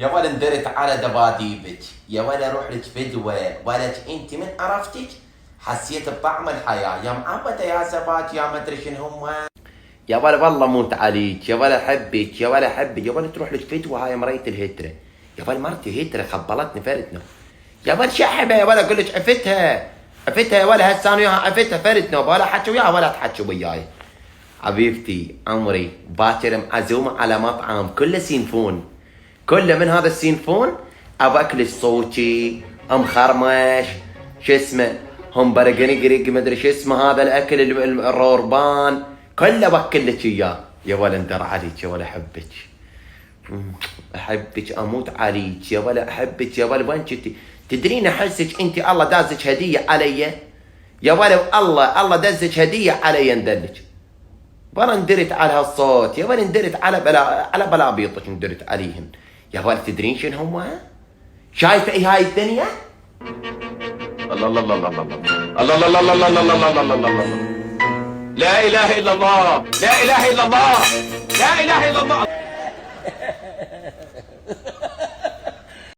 يا ولا اندرت على دباديبك، يا ولا روح لك فدوة، ولك انت من عرفتك حسيت بطعم الحياة، يا معبدة يا زبات يا مدري شنو هم. يا ولا والله موت عليك، يا ولا حبك، يا ولا حبك، يا ولا تروح لك فدوة هاي مريت الهترة، يا ولا مرتي هترة خبلتني فرتنا، يا ولا شحبة يا ولا اقول لك عفتها، عفتها يا ولا هسه انا وياها عفتها فرتنا، ولا حكي وياها ولا تحكي وياي. حبيبتي عمري باكر معزومة على مطعم كله سينفون، كله من هذا السينفون اباكلش صوتي مخرمش شو اسمه هم برقني قريق مدري شو اسمه هذا الاكل الروربان كله باكلك اياه. يا ولا اندر عليك، يا ولا احبك، احبك اموت عليك، يا ولا احبك، يا ولا وين كنتي تدرين احسك انت الله دازك هديه علي، يا ولا الله دزك هديه علي ندلك، ولا اندرت على هالصوت، يا ولا اندرت على بلابيطك اندرت عليهن، يا ولا تدرين شنو هم؟ شايفه ايه هاي الدنيا؟ الله الله الله الله الله الله الله الله الله الله الله الله الله الله لا اله الا الله، لا اله الا الله.